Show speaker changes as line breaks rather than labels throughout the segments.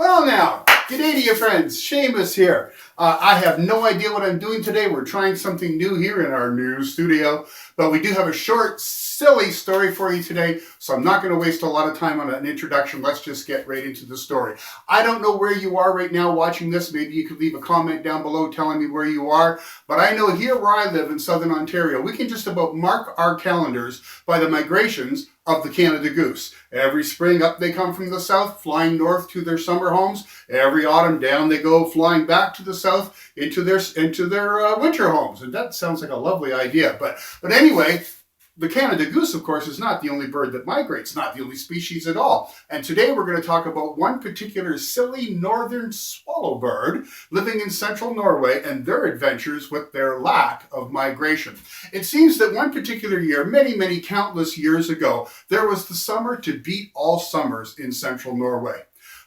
Well now, g'day to you friends, Seamus here. I have no idea what I'm doing today. We're trying something new here in our new studio, but we do have a short, silly story for you today, so I'm not going to waste a lot of time on an introduction. Let's just get right into the story. I don't know where you are right now watching this. Maybe you could leave a comment down below telling me where you are, but I know here where I live in Southern Ontario, we can just about mark our calendars by the migrations of the Canada goose. Every spring up they come from the south, flying north to their summer homes. Every autumn down they go, flying back to the south into their winter homes. And that sounds like a lovely idea. But anyway, the Canada goose, of course, is not the only bird that migrates, not the only species at all. And today we're going to talk about one particular silly northern swallow bird living in central Norway and their adventures with their lack of migration. It seems that one particular year, many countless years ago, there was the summer to beat all summers in central Norway.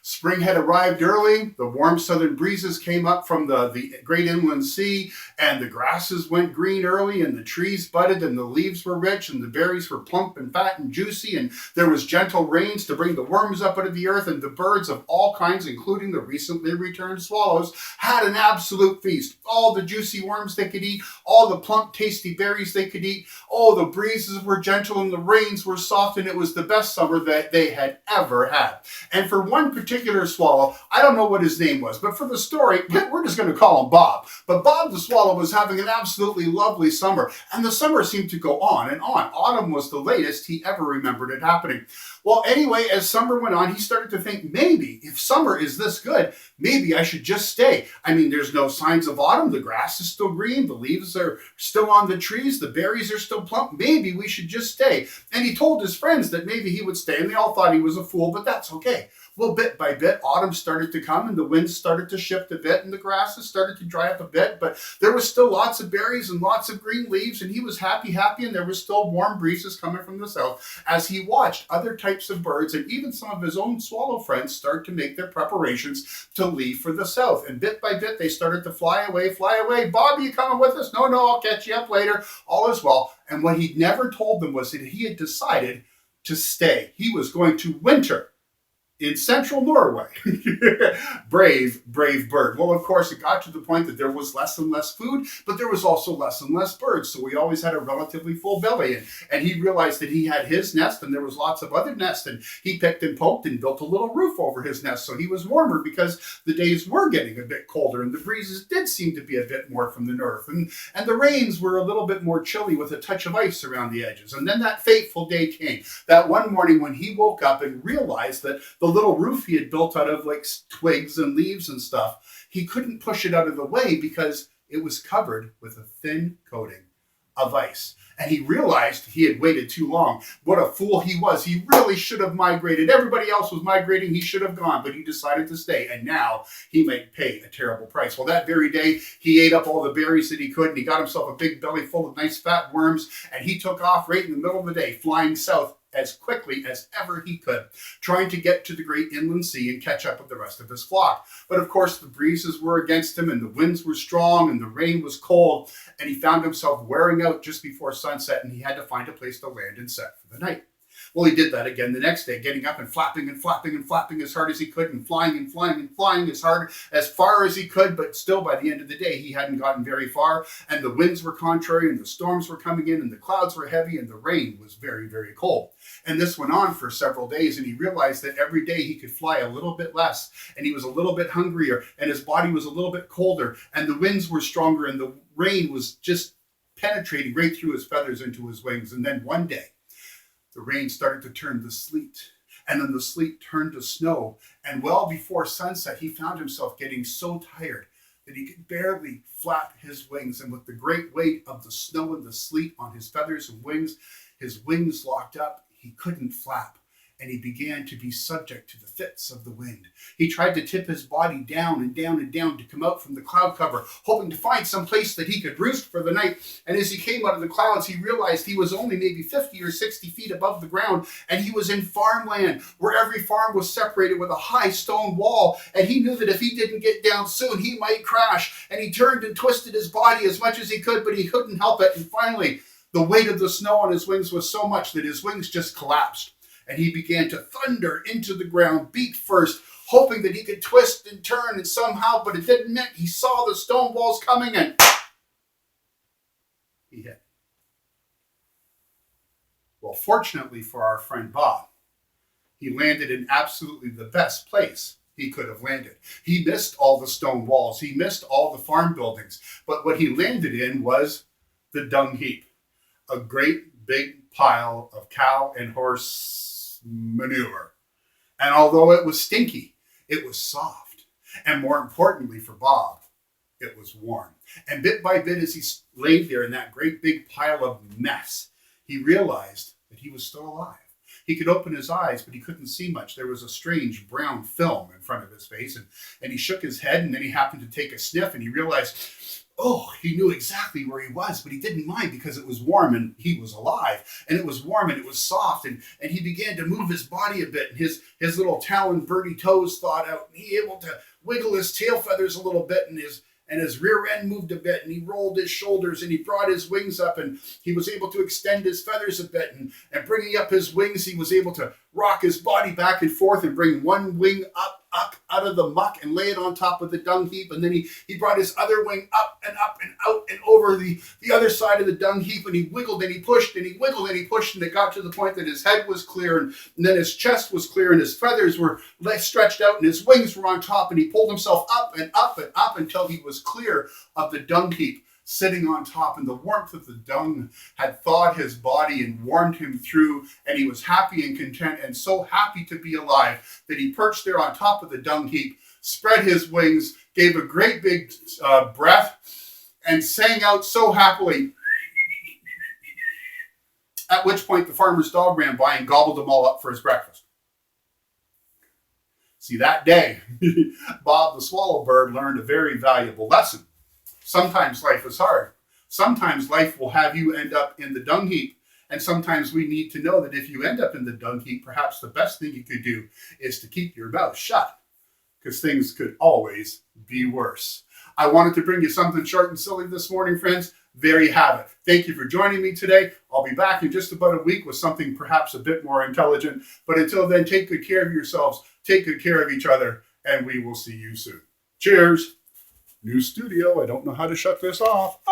Spring had arrived early, the warm southern breezes came up from the great inland sea, and the grasses went green early, and the trees budded, and the leaves were rich, and the berries were plump and fat and juicy, and there was gentle rains to bring the worms up out of the earth, and the birds of all kinds, including the recently returned swallows, had an absolute feast. All the juicy worms they could eat, all the plump, tasty berries they could eat, oh, the breezes were gentle, and the rains were soft, and it was the best summer that they had ever had. And for one particular swallow, I don't know what his name was, but for the story, we're just going to call him Bob. But Bob the swallow was having an absolutely lovely summer, and the summer seemed to go on and on. Autumn was the latest he ever remembered it happening. Well, anyway, as summer went on, he started to think, maybe if summer is this good, maybe I should just stay. I mean, there's no signs of autumn. The grass is still green. The leaves are still on the trees. The berries are still plump. Maybe we should just stay. And he told his friends that maybe he would stay, and they all thought he was a fool, but that's okay. Well, bit by bit, autumn started to come, and the winds started to shift a bit, and the grasses started to dry up a bit, but there was still lots of berries and lots of green leaves, and he was happy, and there was still warm breezes coming from the south as he watched other types of birds and even some of his own swallow friends start to make their preparations to leave for the south. And bit by bit, they started to fly away. Bob, you coming with us? No, I'll catch you up later. All is well. And what he never told them was that he had decided to stay. He was going to winter in central Norway. Brave bird. Well, of course, it got to the point that there was less and less food, but there was also less and less birds. So we always had a relatively full belly. And he realized that he had his nest and there was lots of other nests. And he picked and poked and built a little roof over his nest. So he was warmer because the days were getting a bit colder and the breezes did seem to be a bit more from the north. And the rains were a little bit more chilly with a touch of ice around the edges. And then that fateful day came. That one morning when he woke up and realized that the little roof he had built out of like twigs and leaves and stuff, he couldn't push it out of the way because it was covered with a thin coating of ice. And he realized he had waited too long. What a fool he was. He really should have migrated. Everybody else was migrating. He should have gone, but he decided to stay. And now he might pay a terrible price. Well, that very day, he ate up all the berries that he could, and he got himself a big belly full of nice fat worms, and he took off right in the middle of the day, flying south as quickly as ever he could, trying to get to the great inland sea and catch up with the rest of his flock. But of course, the breezes were against him, and the winds were strong, and the rain was cold, and he found himself wearing out just before sunset, and he had to find a place to land and set for the night. Well, he did that again the next day, getting up and flapping as hard as he could, and flying as far as he could, but still by the end of the day, he hadn't gotten very far, and the winds were contrary, and the storms were coming in, and the clouds were heavy, and the rain was very cold. And this went on for several days, and he realized that every day he could fly a little bit less, and he was a little bit hungrier, and his body was a little bit colder, and the winds were stronger, and the rain was just penetrating right through his feathers into his wings. And then one day, the rain started to turn to sleet, and then the sleet turned to snow. And well before sunset, he found himself getting so tired that he could barely flap his wings. And with the great weight of the snow and the sleet on his feathers and wings, his wings locked up. He couldn't flap, and he began to be subject to the fits of the wind. He tried to tip his body down and down and down to come out from the cloud cover, hoping to find some place that he could roost for the night. And as he came out of the clouds, he realized he was only maybe 50 or 60 feet above the ground, and he was in farmland, where every farm was separated with a high stone wall. And he knew that if he didn't get down soon, he might crash. And he turned and twisted his body as much as he could, but he couldn't help it. And finally, the weight of the snow on his wings was so much that his wings just collapsed. And he began to thunder into the ground, beak first, hoping that he could twist and turn and somehow, but it didn't mean he saw the stone walls coming and he hit. Well, fortunately for our friend Bob, he landed in absolutely the best place he could have landed. He missed all the stone walls. He missed all the farm buildings. But what he landed in was the dung heap, a great big pile of cow and horse manure. And although it was stinky, it was soft. And more importantly for Bob, it was warm. And bit by bit, as he laid there in that great big pile of mess, he realized that he was still alive. He could open his eyes, but he couldn't see much. There was a strange brown film in front of his face, and he shook his head, and then he happened to take a sniff, and he realized, oh, he knew exactly where he was, but he didn't mind because it was warm, and he was alive, and it was warm, and it was soft, and he began to move his body a bit, and his little talon birdie toes thawed out, and he able to wiggle his tail feathers a little bit, and his rear end moved a bit, and he rolled his shoulders, and he brought his wings up, and he was able to extend his feathers a bit, and bringing up his wings, he was able to rock his body back and forth and bring one wing up out of the muck and lay it on top of the dung heap, and then he brought his other wing up and out and over the other side of the dung heap, and he wiggled and he pushed and he wiggled and he pushed, and it got to the point that his head was clear, and then his chest was clear, and his feathers were stretched out, and his wings were on top, and he pulled himself up and up and up until he was clear of the dung heap, sitting on top, and the warmth of the dung had thawed his body and warmed him through, and he was happy and content and so happy to be alive that he perched there on top of the dung heap, spread his wings, gave a great big breath, and sang out so happily, at which point the farmer's dog ran by and gobbled them all up for his breakfast. See, that day, Bob the swallowbird learned a very valuable lesson. Sometimes life is hard. Sometimes life will have you end up in the dung heap. And sometimes we need to know that if you end up in the dung heap, perhaps the best thing you could do is to keep your mouth shut, because things could always be worse. I wanted to bring you something short and silly this morning, friends. There you have it. Thank you for joining me today. I'll be back in just about a week with something perhaps a bit more intelligent. But until then, take good care of yourselves, take good care of each other, and we will see you soon. Cheers. New studio. I don't know how to shut this off.